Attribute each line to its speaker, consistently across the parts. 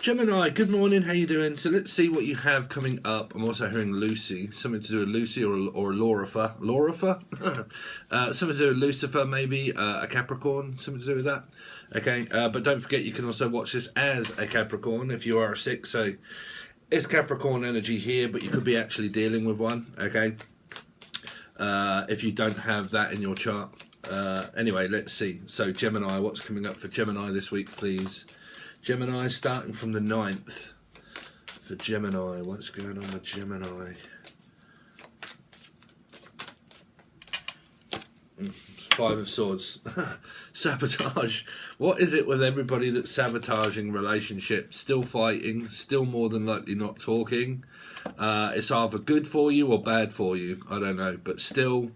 Speaker 1: Gemini, good morning, how you doing? So let's see what you have coming up. I'm also hearing Lucy, something to do with Lucy or Laurifer. Laurifer? Something to do with Lucifer, maybe, a Capricorn, something to do with that. Okay, but don't forget you can also watch this as a Capricorn if you are a 6, so it's Capricorn energy here, but you could be actually dealing with one, okay? If you don't have that in your chart. Anyway, let's see. So Gemini, what's coming up for Gemini this week, please? Gemini, starting from the 9th. For Gemini, what's going on with Gemini? Five of Swords. Sabotage. What is it with everybody that's sabotaging relationships? Still fighting, still more than likely not talking. It's either good for you or bad for you. I don't know. But still,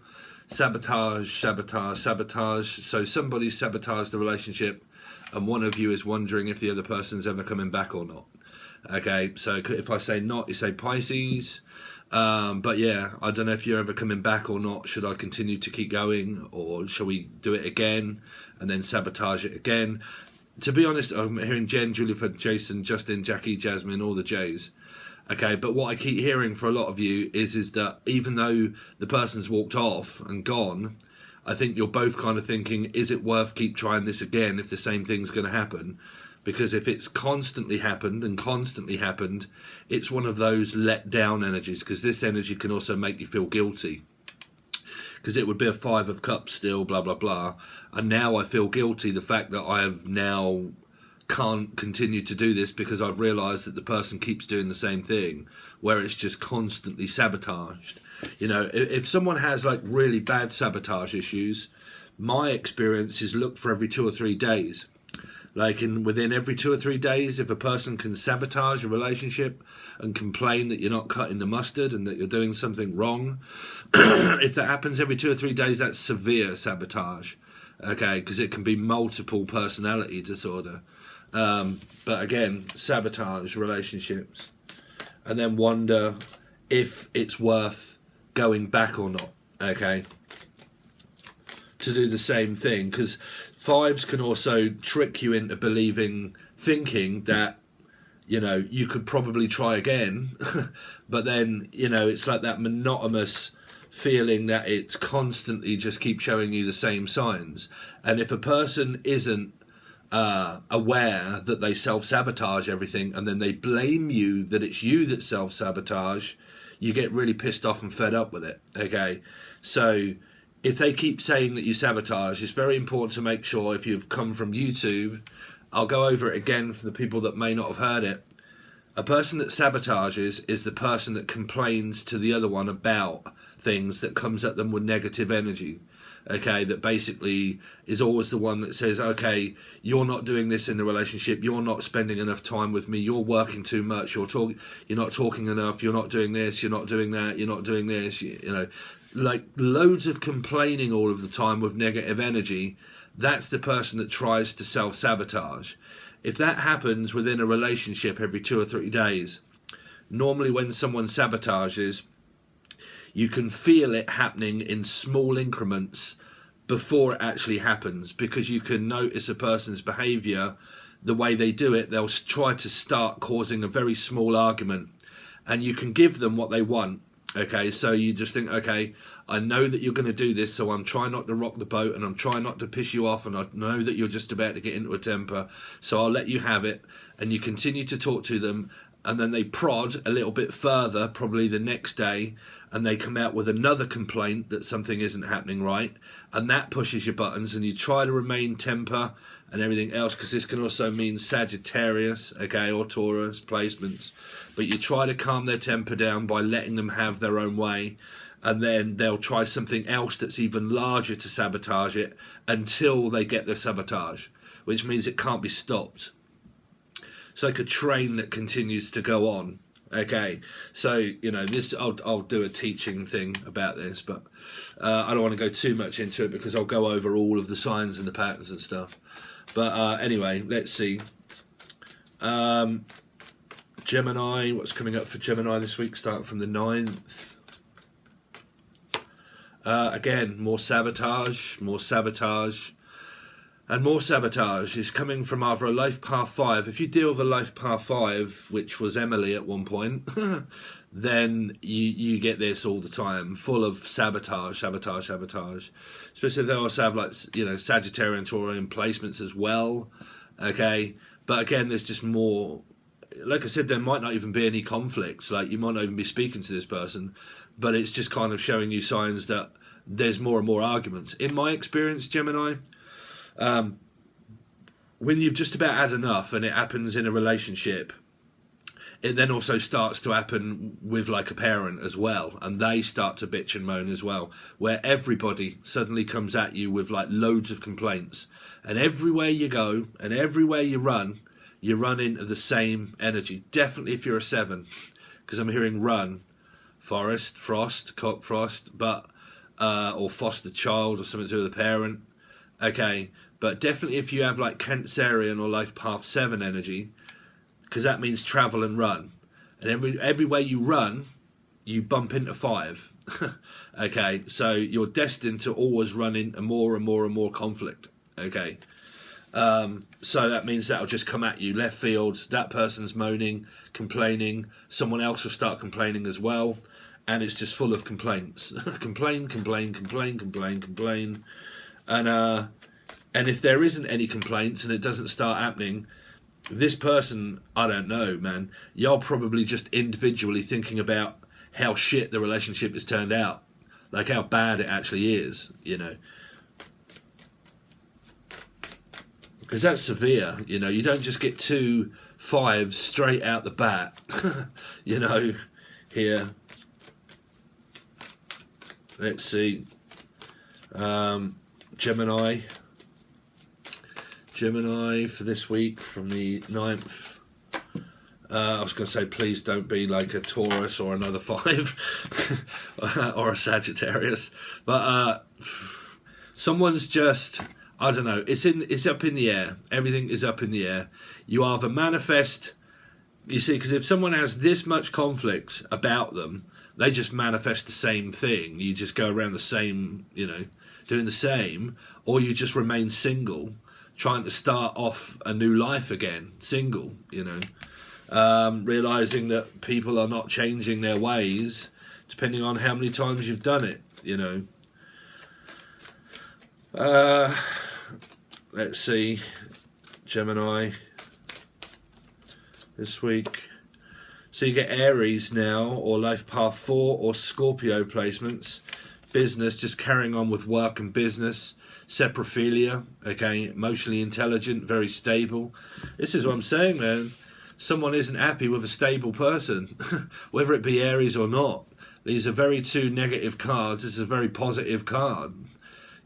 Speaker 1: sabotage, sabotage, sabotage. So somebody sabotaged the relationship, and one of you is wondering if the other person's ever coming back or not. Okay, so if I say not, you say Pisces. But yeah, I don't know if you're ever coming back or not. Should I continue to keep going, or shall we do it again and then sabotage it again? To be honest, I'm hearing Jen, Julia, Jason, Justin, Jackie, Jasmine, all the J's. Okay, but what I keep hearing for a lot of you is that even though the person's walked off and gone, I think you're both kind of thinking, is it worth keep trying this again if the same thing's going to happen? Because if it's constantly happened, it's one of those let down energies, because this energy can also make you feel guilty. Because it would be a 5 of Cups still, blah, blah, blah. And now I feel guilty, the fact that I have now can't continue to do this because I've realised that the person keeps doing the same thing, where it's just constantly sabotaged. You know, if someone has like really bad sabotage issues, my experience is look for every 2 or 3 days. Like within every 2 or 3 days, if a person can sabotage a relationship and complain that you're not cutting the mustard and that you're doing something wrong, if that happens every 2 or 3 days, that's severe sabotage. Okay, because it can be multiple personality disorder. But again, sabotage relationships, and then wonder if it's worth going back or not, okay, to do the same thing, because 5s can also trick you into thinking that, you know, you could probably try again, but then, you know, it's like that monotonous feeling that it's constantly just keep showing you the same signs. And if a person isn't aware that they self-sabotage everything, and then they blame you that it's you that self-sabotage, you get really pissed off and fed up with it, okay? So if they keep saying that you sabotage, it's very important to make sure, if you've come from YouTube, I'll go over it again for the people that may not have heard it. A person that sabotages is the person that complains to the other one about things, that comes at them with negative energy. Okay, that basically is always the one that says, okay, you're not doing this in the relationship, you're not spending enough time with me, you're working too much, you're not talking enough, you're not doing this, you're not doing that, you're not doing this, you know, like loads of complaining all of the time with negative energy. That's the person that tries to self-sabotage. If that happens within a relationship every 2 or 3 days, normally when someone sabotages, you can feel it happening in small increments before it actually happens, because you can notice a person's behaviour, the way they do it. They'll try to start causing a very small argument, and you can give them what they want. Okay, so you just think, okay, I know that you're going to do this, so I'm trying not to rock the boat, and I'm trying not to piss you off, and I know that you're just about to get into a temper, so I'll let you have it. And you continue to talk to them, and then they prod a little bit further, probably the next day, and they come out with another complaint that something isn't happening right, and that pushes your buttons, and you try to remain temper and everything else, because this can also mean Sagittarius, okay, or Taurus placements, but you try to calm their temper down by letting them have their own way, and then they'll try something else that's even larger to sabotage it until they get the sabotage, which means it can't be stopped. It's like a train that continues to go on. Okay, so, you know, this I'll do a teaching thing about this, but I don't want to go too much into it because I'll go over all of the signs and the patterns and stuff. But anyway, let's see. Gemini, what's coming up for Gemini this week, starting from the 9th? Again, more sabotage. And more sabotage is coming from either a life path 5. If you deal with a life path 5, which was Emily at one point, then you get this all the time, full of sabotage. Especially if they also have, like, Sagittarian and Taurian placements as well. Okay, but again, there's just more. Like I said, there might not even be any conflicts. Like, you might not even be speaking to this person, but it's just kind of showing you signs that there's more and more arguments. In my experience, Gemini, when you've just about had enough and it happens in a relationship, it then also starts to happen with, like, a parent as well, and they start to bitch and moan as well, where everybody suddenly comes at you with, like, loads of complaints, and everywhere you go and everywhere you run into the same energy. Definitely if you're a 7, because I'm hearing run, forest, frost, cock frost, but or foster child or something to do with the parent. Okay, but definitely if you have, like, Cancerian or life path 7 energy, because that means travel and run, and everywhere you run, you bump into 5. Okay, so you're destined to always run into more and more and more conflict. Okay, so that means that'll just come at you left field. That person's moaning, complaining, someone else will start complaining as well, and it's just full of complaints. complain, and if there isn't any complaints and it doesn't start happening, this person, I don't know, man, you're probably just individually thinking about how shit the relationship has turned out, like how bad it actually is, because that's severe. You don't just get 2 5s straight out the bat. Here, let's see, Gemini for this week from the 9th. I was going to say, please don't be like a Taurus or another 5 or a Sagittarius. But someone's just, I don't know, it's up in the air. Everything is up in the air. You either manifest, you see, because if someone has this much conflict about them, they just manifest the same thing. You just go around the same, doing the same, or you just remain single, trying to start off a new life again, single, realising that people are not changing their ways depending on how many times you've done it, Let's see, Gemini, this week. So you get Aries now, or life path 4, or Scorpio placements. Business, just carrying on with work and business. Saprophilia, okay, emotionally intelligent, very stable. This is what I'm saying, man. Someone isn't happy with a stable person, whether it be Aries or not. These are very 2 negative cards. This is a very positive card.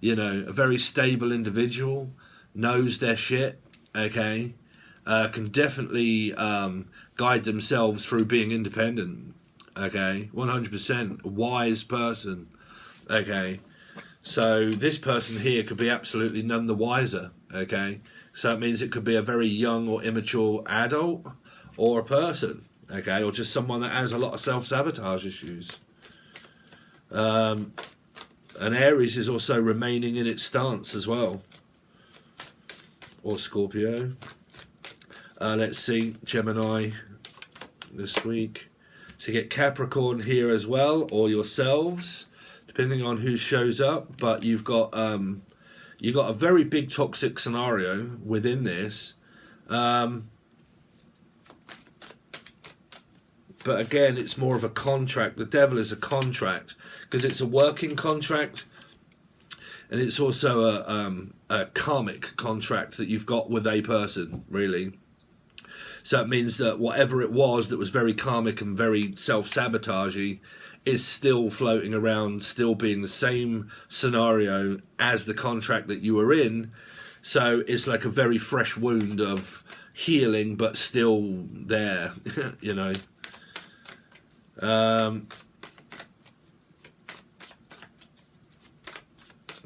Speaker 1: A very stable individual, knows their shit, okay, can definitely guide themselves through being independent, okay, 100%, a wise person, okay. So this person here could be absolutely none the wiser, okay? So it means it could be a very young or immature adult, or a person, okay? Or just someone that has a lot of self-sabotage issues. And Aries is also remaining in its stance as well. Or Scorpio. Let's see, Gemini this week. So you get Capricorn here as well, or yourselves, depending on who shows up, but you've got a very big toxic scenario within this, but again, it's more of a contract. The devil is a contract because it's a working contract, and it's also a karmic contract that you've got with a person, really. So it means that whatever it was that was very karmic and very self-sabotagey is still floating around, still being the same scenario as the contract that you were in. So it's like a very fresh wound of healing, but still there,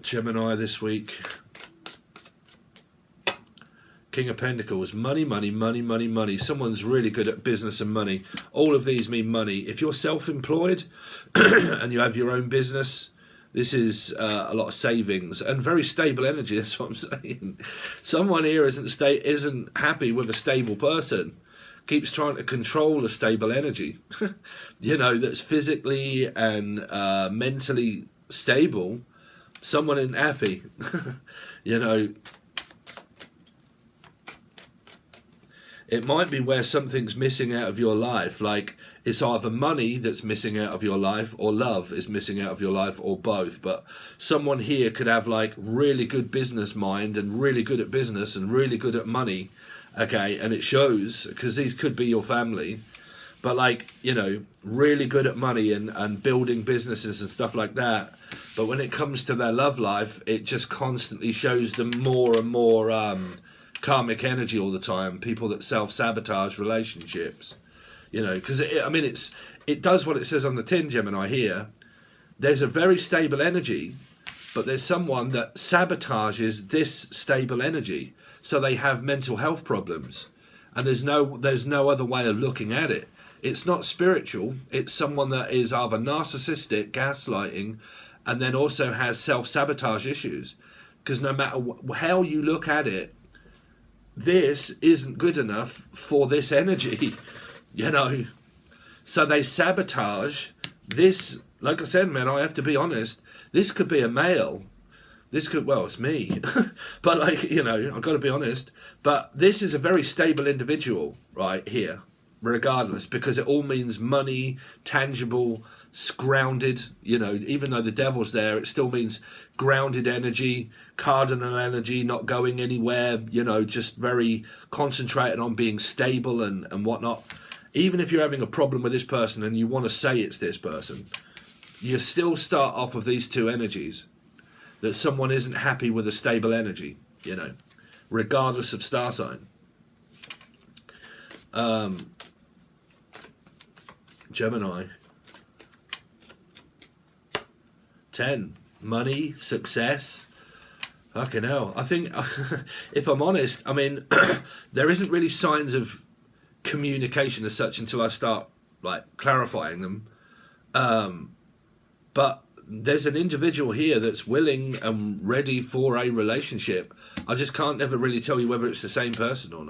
Speaker 1: Gemini this week. King of Pentacles, money. Someone's really good at business and money. All of these mean money. If you're self-employed and you have your own business, This is a lot of savings and very stable energy. That's what I'm saying. Someone here isn't happy with a stable person. Keeps trying to control a stable energy. You know, that's physically and mentally stable. Someone isn't happy. You know, it might be where something's missing out of your life, like it's either money that's missing out of your life or love is missing out of your life or both. But someone here could have like really good business mind and really good at business and really good at money, okay, and it shows because these could be your family, but like, you know, really good at money and building businesses and stuff like that. But when it comes to their love life, it just constantly shows them more and more karmic energy all the time. People that self-sabotage relationships, you know, because it does what it says on the tin, Gemini here. There's a very stable energy, but there's someone that sabotages this stable energy, so they have mental health problems, and there's no other way of looking at it. It's not spiritual. It's someone that is either narcissistic, gaslighting, and then also has self-sabotage issues. Because no matter how you look at it, this isn't good enough for this energy, you know. So they sabotage this. Like I said, man, I have to be honest. This could be a male. This could, well, it's me. But like, you know, I've got to be honest. But this is a very stable individual right here, regardless, because it all means money, tangible, grounded, you know, even though the devil's there, it still means grounded energy, cardinal energy, not going anywhere, you know, just very concentrated on being stable and whatnot. Even if you're having a problem with this person and you want to say it's this person, you still start off with these two energies, that someone isn't happy with a stable energy, you know, regardless of star sign. Gemini. 10. Money, success. Fucking hell. I think, if I'm honest, I mean, there isn't really signs of communication as such until I start, like, clarifying them. But there's an individual here that's willing and ready for a relationship. I just can't ever really tell you whether it's the same person or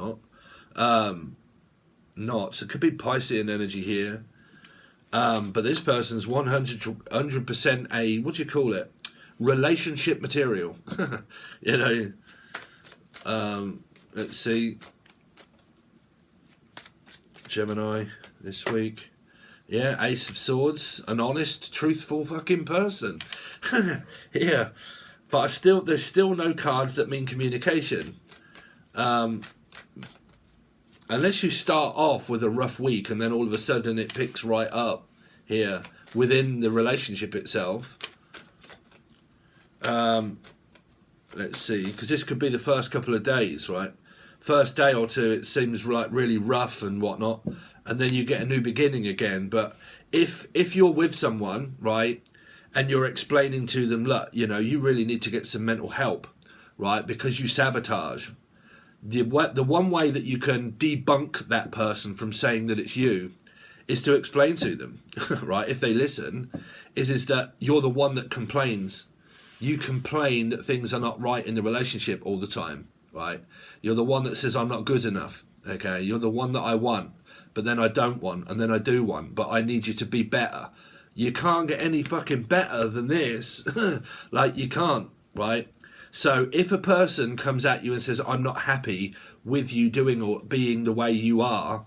Speaker 1: not. So it could be Piscean energy here. But this person's 100% a, what do you call it? Relationship material. You know, let's see. Gemini this week. Yeah, Ace of Swords, an honest, truthful fucking person. Yeah, but there's still no cards that mean communication. Unless you start off with a rough week and then all of a sudden it picks right up here within the relationship itself. Let's see, because this could be the first couple of days, right? First day or two, it seems like really rough and whatnot, and then you get a new beginning again. But if you're with someone, right, and you're explaining to them, look, you know, you really need to get some mental help, right, because you sabotage. The one way that you can debunk that person from saying that it's you is to explain to them, right, if they listen, is that you're the one that complains. You complain that things are not right in the relationship all the time, right? You're the one that says, I'm not good enough, okay? You're the one that I want, but then I don't want, and then I do want, but I need you to be better. You can't get any fucking better than this. Like, you can't, right? So if a person comes at you and says, I'm not happy with you doing or being the way you are,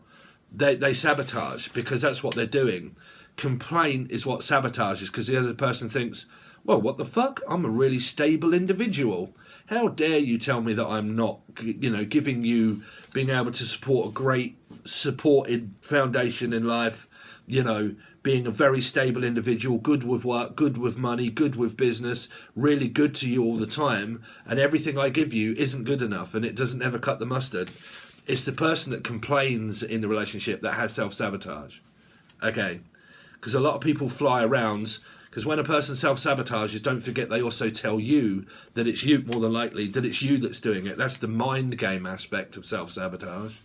Speaker 1: they sabotage, because that's what they're doing. Complaint is what sabotages, because the other person thinks, well, what the fuck? I'm a really stable individual. How dare you tell me that I'm not, you know, giving you, being able to support a great supported foundation in life, you know, being a very stable individual, good with work, good with money, good with business, really good to you all the time, and everything I give you isn't good enough and it doesn't ever cut the mustard. It's the person that complains in the relationship that has self-sabotage. Okay? Because a lot of people fly around, because when a person self-sabotages, don't forget they also tell you that it's you, more than likely, that it's you that's doing it. That's the mind game aspect of self-sabotage.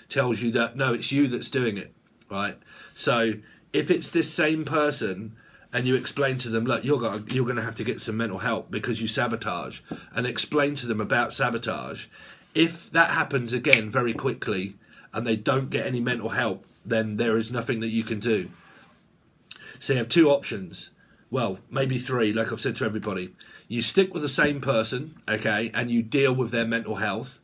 Speaker 1: Tells you that, no, it's you that's doing it, right? So if it's this same person and you explain to them, look, you're going to have to get some mental help because you sabotage, and explain to them about sabotage. If that happens again very quickly and they don't get any mental help, then there is nothing that you can do. So you have two options. Well, maybe three, like I've said to everybody. You stick with the same person, okay, and you deal with their mental health,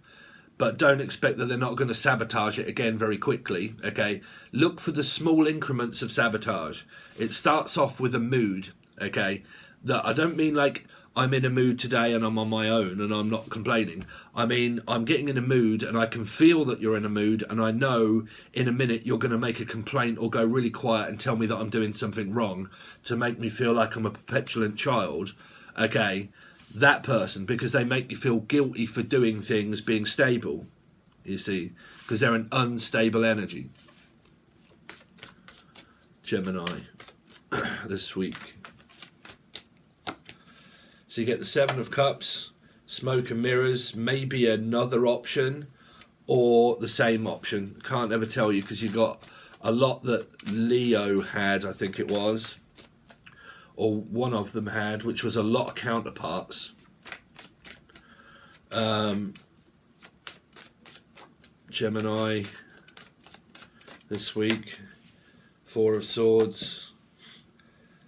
Speaker 1: but don't expect that they're not going to sabotage it again very quickly, okay? Look for the small increments of sabotage. It starts off with a mood, okay? That I don't mean like I'm in a mood today and I'm on my own and I'm not complaining. I mean, I'm getting in a mood and I can feel that you're in a mood, and I know in a minute you're going to make a complaint or go really quiet and tell me that I'm doing something wrong to make me feel like I'm a petulant child, okay? That person, because they make you feel guilty for doing things being stable, you see, because they're an unstable energy. Gemini this week. So you get the Seven of Cups, Smoke and Mirrors, maybe another option or the same option. Can't ever tell you, because you got a lot that Leo had, I think it was, or one of them had, which was a lot of counterparts. Gemini this week, Four of Swords,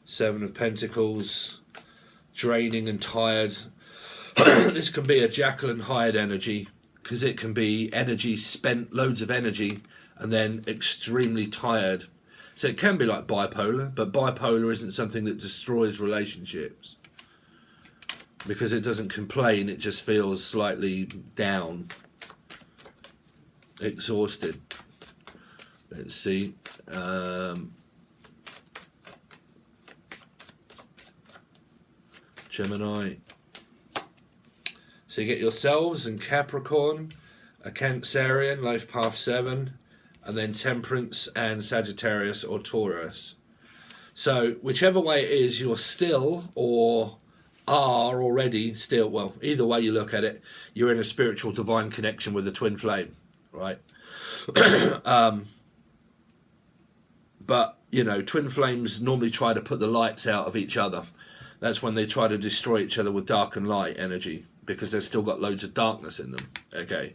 Speaker 1: Seven of Pentacles, draining and tired. This can be a Jekyll and Hyde energy, because it can be energy spent, loads of energy, and then extremely tired. So it can be like bipolar, but bipolar isn't something that destroys relationships, because it doesn't complain, it just feels slightly down, exhausted. Let's see. Gemini. So you get yourselves and Capricorn, a Cancerian, Life Path 7, and then Temperance and Sagittarius or Taurus. So whichever way it is, you're still or are already still, well, either way you look at it, you're in a spiritual divine connection with the twin flame, right? But, you know, twin flames normally try to put the lights out of each other. That's when they try to destroy each other with dark and light energy, because they've still got loads of darkness in them, okay?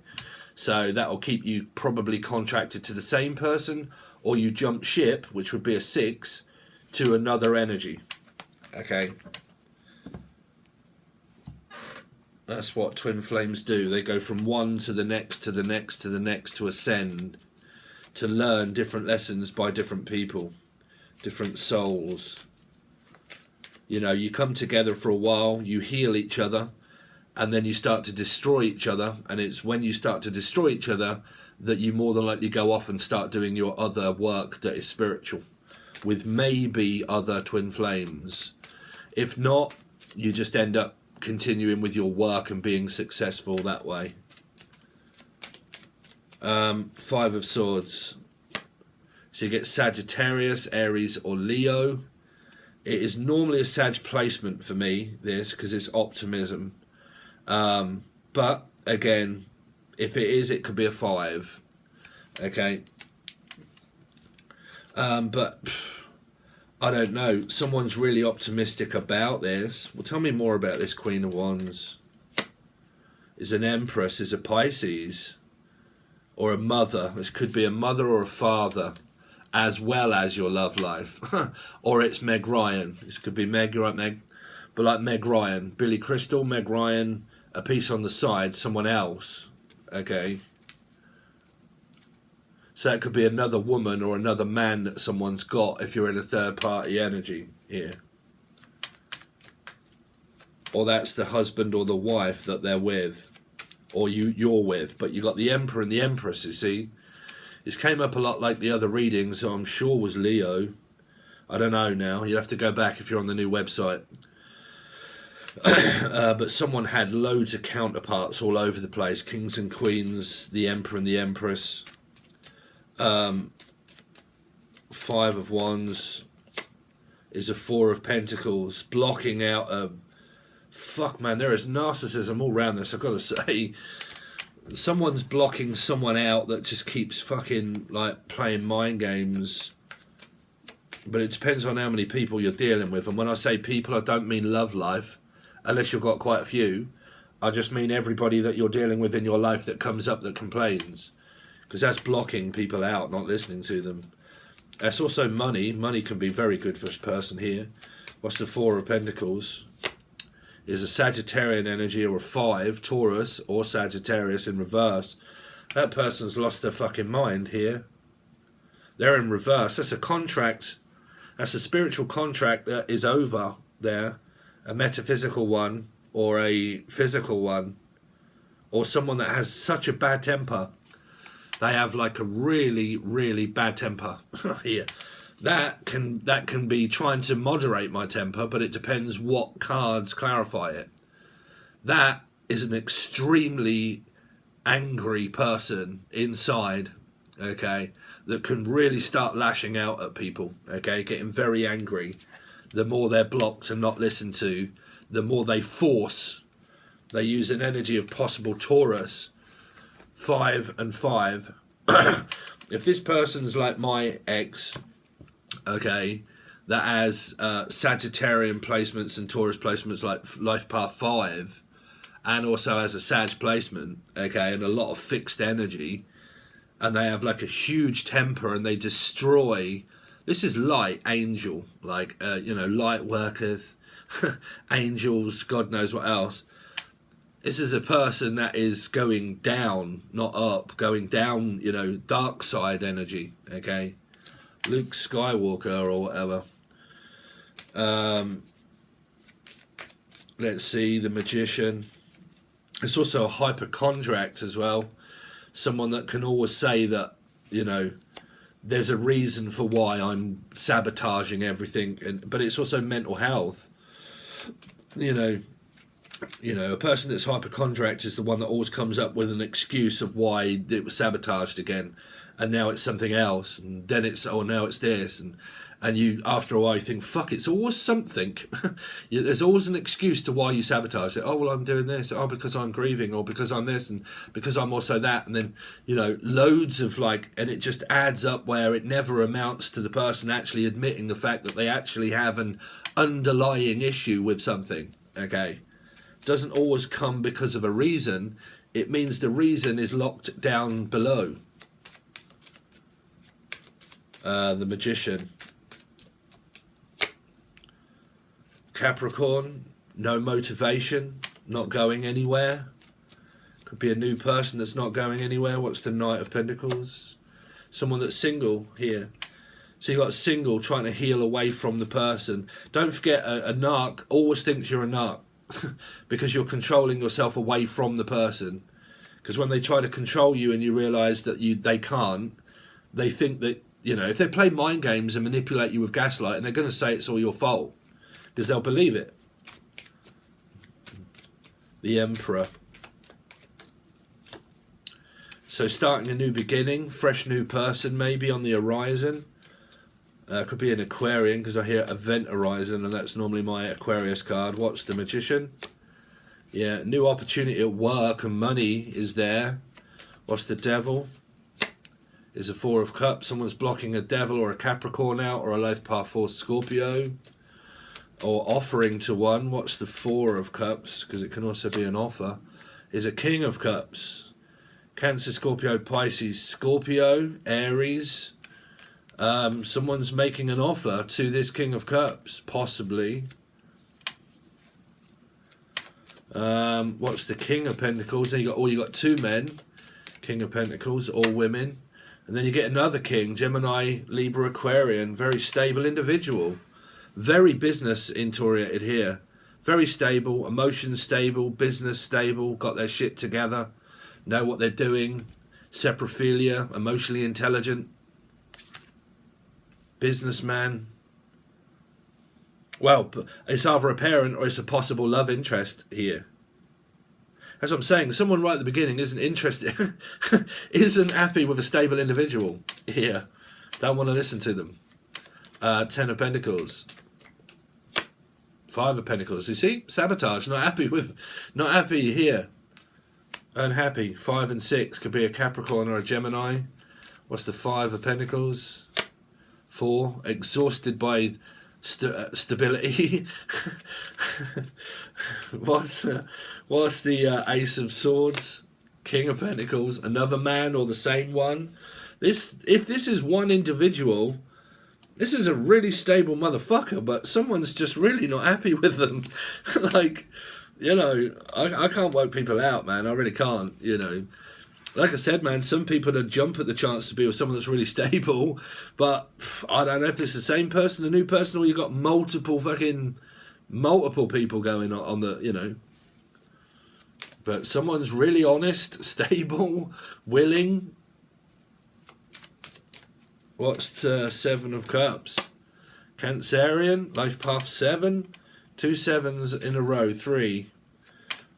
Speaker 1: So that will keep you probably contracted to the same person, or you jump ship, which would be a 6, to another energy, okay? That's what twin flames do. They go from one to the next, to the next, to the next, to ascend, to learn different lessons by different people, different souls. You know, you come together for a while, you heal each other, and then you start to destroy each other, and it's when you start to destroy each other that you more than likely go off and start doing your other work that is spiritual, with maybe other twin flames. If not, you just end up continuing with your work and being successful that way. Five of Swords. So you get Sagittarius, Aries or Leo. It is normally a Sag placement for me, this, because it's optimism. But, again, if it is, it could be a 5. Okay? But, I don't know. Someone's really optimistic about this. Well, tell me more about this Queen of Wands. Is an Empress, is a Pisces, or a mother. This could be a mother or a father, as well as your love life. Or it's Meg Ryan. This could be Meg, but like Meg Ryan. Billy Crystal, Meg Ryan, a piece on the side, someone else. Okay? So it could be another woman or another man that someone's got if you're in a third party energy here. Or that's the husband or the wife that they're with. Or you're with. But you got the Emperor and the Empress, you see. This came up a lot like the other readings, so I'm sure was Leo. I don't know now. You'll have to go back if you're on the new website. But someone had loads of counterparts all over the place. Kings and Queens, the Emperor and the Empress. 5 of Wands is a 4 of Pentacles. Blocking out a... Fuck, man, there is narcissism all around this, I've got to say. Someone's blocking someone out that just keeps fucking, like, playing mind games But it depends on how many people you're dealing with. And when I say people, I don't mean love life, unless you've got quite a few. I just mean everybody that you're dealing with in your life that comes up that complains. Because that's blocking people out, not listening to them. That's also money. Money can be very good for this person here. What's the Four of Pentacles? Is a Sagittarian energy or a 5, Taurus or Sagittarius in reverse. That person's lost their fucking mind here. They're in reverse. That's a contract. That's a spiritual contract that is over there. A metaphysical one or a physical one. Or someone that has such a bad temper. They have like a really, really bad temper here. That can be trying to moderate my temper, but it depends what cards clarify it. That is an extremely angry person inside, okay, that can really start lashing out at people, okay, getting very angry. The more they're blocked and not listened to, the more they force. They use an energy of possible Taurus, 5 and 5. If this person's like my ex, okay, that has Sagittarian placements and Taurus placements like Life Path 5, and also has a Sag placement, okay, and a lot of fixed energy, and they have like a huge temper and they destroy. This is light angel, like, you know, light workers, angels, God knows what else. This is a person that is going down, not up, going down, you know, dark side energy, okay? Luke Skywalker or whatever. Let's see, the Magician. It's also a hypochondriac as well. Someone that can always say that, you know, there's a reason for why I'm sabotaging everything. But it's also mental health. You know, a person that's hypochondriac is the one that always comes up with an excuse of why it was sabotaged again. And now it's something else, and then it's, oh, now it's this, and you, after a while, you think, fuck, it's always something. There's always an excuse to why you sabotage it. Oh, well, I'm doing this. Oh, because I'm grieving, or because I'm this, and because I'm also that. And then, you know, loads of like, and it just adds up where it never amounts to the person actually admitting the fact that they actually have an underlying issue with something, okay? Doesn't always come because of a reason. It means the reason is locked down below. The Magician. Capricorn, no motivation, not going anywhere. Could be a new person that's not going anywhere. What's the Knight of Pentacles? Someone that's single here. So you got single trying to heal away from the person. Don't forget, a narc always thinks you're a narc because you're controlling yourself away from the person. Because when they try to control you and you realise that they can't, they think that, you know, if they play mind games and manipulate you with gaslight, and they're going to say it's all your fault, because they'll believe it. The Emperor. So starting a new beginning, fresh new person maybe on the horizon. Could be an Aquarian, because I hear Event Horizon, and that's normally my Aquarius card. What's the Magician? Yeah, new opportunity at work and money is there. What's the Devil? Is a 4 of Cups. Someone's blocking a Devil or a Capricorn out, or a Life Path 4 Scorpio, or offering to one. What's the 4 of Cups? Because it can also be an offer. Is a King of Cups. Cancer, Scorpio, Pisces, Scorpio, Aries. Someone's making an offer to this King of Cups, possibly. What's the King of Pentacles? Then you got 2 men, King of Pentacles, all women. And then you get another king, Gemini, Libra, Aquarian, very stable individual. Very business oriented here. Very stable, emotions stable, business stable, got their shit together, know what they're doing, saprophilia, emotionally intelligent, businessman. Well, it's either a parent or it's a possible love interest here. As I'm saying, someone right at the beginning isn't interested, isn't happy with a stable individual here. Don't want to listen to them. 10 of Pentacles. 5 of Pentacles. You see? Sabotage. Not happy here. Unhappy. 5 and 6. Could be a Capricorn or a Gemini. What's the 5 of Pentacles? 4, exhausted by stability. What's the Ace of Swords? King of Pentacles, another man or the same one. If this is one individual, this is a really stable motherfucker, but someone's just really not happy with them. Like, you know, I can't work people out, man. I really can't, you know. Like I said, man, some people would jump at the chance to be with someone that's really stable, but I don't know if it's the same person, a new person, or you've got multiple people going on the, you know. But someone's really honest, stable, willing. What's the 7 of Cups? Cancerian, life path 7. 2 7s in a row, 3.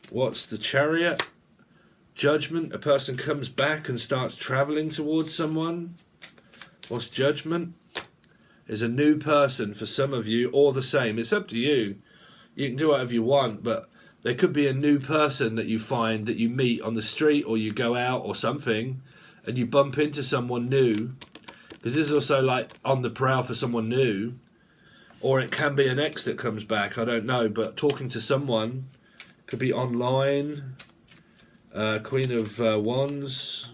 Speaker 1: What's the Chariot? Judgment, a person comes back and starts travelling towards someone. What's Judgment? Is a new person for some of you, or the same. It's up to you. You can do whatever you want, but there could be a new person that you find, that you meet on the street, or you go out or something, and you bump into someone new. Because this is also like on the prowl for someone new. Or it can be an ex that comes back, I don't know. But talking to someone, could be online. Queen of Wands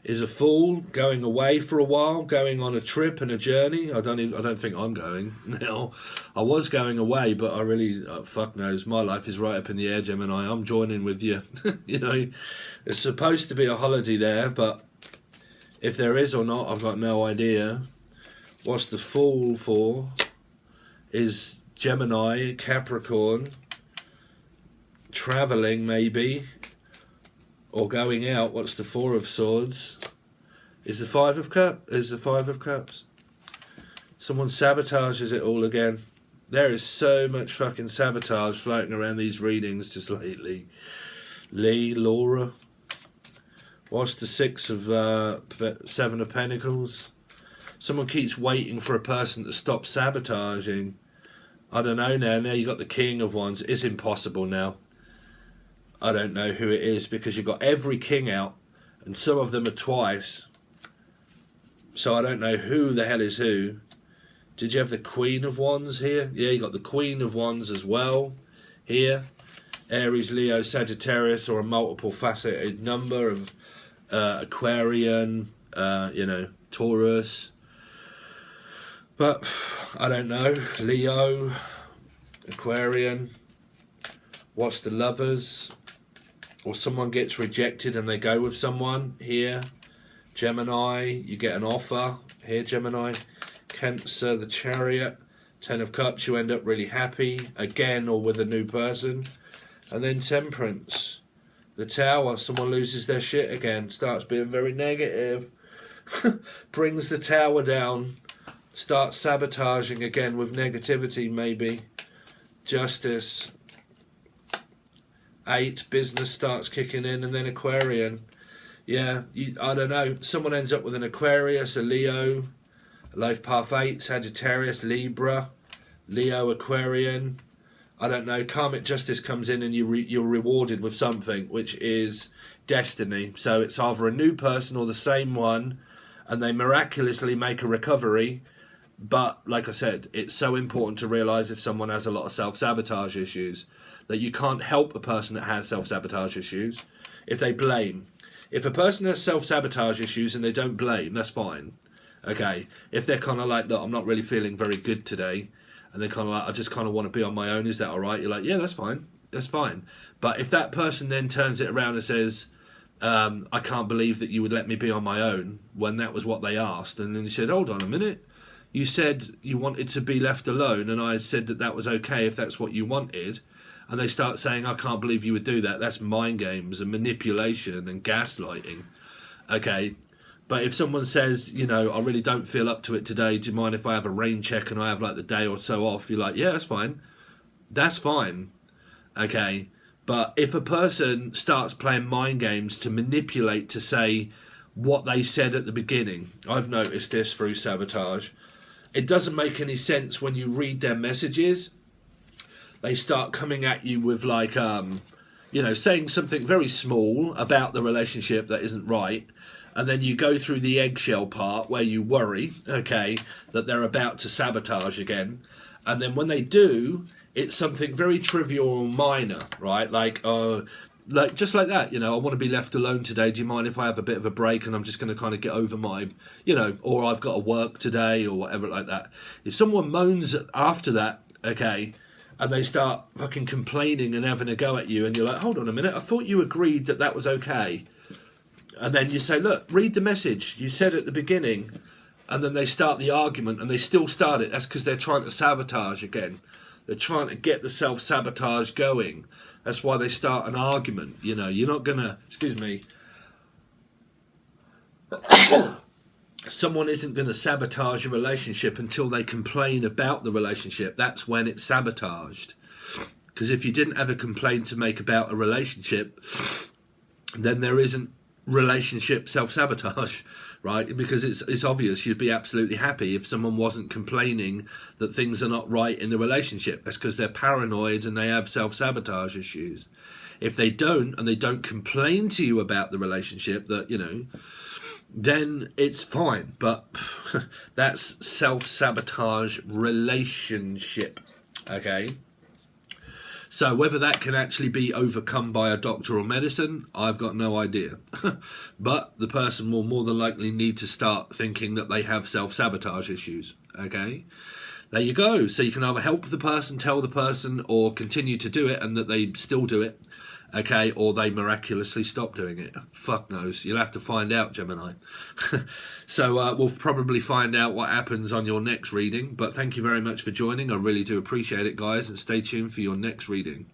Speaker 1: is a Fool, going away for a while, going on a trip and a journey. I don't think I'm going now. I was going away, but I really, fuck knows, my life is right up in the air, Gemini. I'm joining with you. You know, it's supposed to be a holiday there, but if there is or not, I've got no idea. What's the Fool for? Is Gemini, Capricorn, travelling maybe, or going out. What's the 4 of Swords? Is the 5 of Cups? Someone sabotages it all again. There is so much fucking sabotage floating around these readings just lately. Laura. What's the 7 of Pentacles? Someone keeps waiting for a person to stop sabotaging. I don't know now. Now you got the King of Wands. It's impossible now. I don't know who it is, because you've got every king out, and some of them are twice. So I don't know who the hell is who. Did you have the Queen of Wands here? Yeah, you got the Queen of Wands as well here. Aries, Leo, Sagittarius, or a multiple faceted number of Aquarian, you know, Taurus. But I don't know. Leo, Aquarian. What's the Lovers? Or someone gets rejected and they go with someone here. Gemini, you get an offer here, Gemini. Cancer, the Chariot. 10 of Cups, you end up really happy again, or with a new person. And then Temperance, the Tower, someone loses their shit again, starts being very negative. Brings the Tower down, starts sabotaging again with negativity maybe. Justice. 8, business starts kicking in, and then Aquarian. Yeah, I don't know. Someone ends up with an Aquarius, a Leo, life path 8, Sagittarius, Libra, Leo, Aquarian. I don't know. Karmic justice comes in, and you're rewarded with something, which is destiny. So it's either a new person or the same one, and they miraculously make a recovery. But like I said, it's so important to realise if someone has a lot of self-sabotage issues, that you can't help a person that has self-sabotage issues if they blame. If a person has self-sabotage issues and they don't blame, that's fine. Okay, if they're kind of like, look, I'm not really feeling very good today, and they're kind of like, I just kind of want to be on my own, is that all right? You're like, yeah, that's fine. That's fine. But if that person then turns it around and says, I can't believe that you would let me be on my own, when that was what they asked, and then you said, hold on a minute, you said you wanted to be left alone, and I said that that was okay if that's what you wanted, and they start saying, I can't believe you would do that. That's mind games and manipulation and gaslighting. Okay, but if someone says, you know, I really don't feel up to it today, do you mind if I have a rain check and I have like the day or so off? You're like, yeah, that's fine. That's fine. Okay, but if a person starts playing mind games to manipulate, to say what they said at the beginning, I've noticed this through sabotage, it doesn't make any sense when you read their messages. They start coming at you with like, you know, saying something very small about the relationship that isn't right. and then you go through the eggshell part where you worry, okay, that they're about to sabotage again, and then when they do, it's something very trivial or minor, right? Like just like that, you know, I want to be left alone today. Do you mind if I have a bit of a break and I'm just going to kind of get over my, you know, or I've got to work today or whatever like that. If someone moans after that, okay, and they start fucking complaining and having a go at you, and you're like, hold on a minute, I thought you agreed that that was okay. And then you say, look, read the message. You said at the beginning, and then they start the argument, and they still start it. That's because they're trying to sabotage again. They're trying to get the self-sabotage going. That's why they start an argument. You know, you're not going to, excuse me, someone isn't going to sabotage a relationship until they complain about the relationship. That's when it's sabotaged. Because if you didn't have a complaint to make about a relationship, then there isn't relationship self-sabotage, right? Because it's obvious you'd be absolutely happy if someone wasn't complaining that things are not right in the relationship. That's because they're paranoid and they have self-sabotage issues. If they don't, and they don't complain to you about the relationship, that, you know, then it's fine. But that's self-sabotage relationship, okay? So whether that can actually be overcome by a doctor or medicine, I've got no idea. But the person will more than likely need to start thinking that they have self-sabotage issues, okay? There you go. So you can either help the person, tell the person, or continue to do it and that they still do it, okay? Or they miraculously stop doing it. Fuck knows. You'll have to find out, Gemini. So we'll probably find out what happens on your next reading. But thank you very much for joining. I really do appreciate it, guys. And stay tuned for your next reading.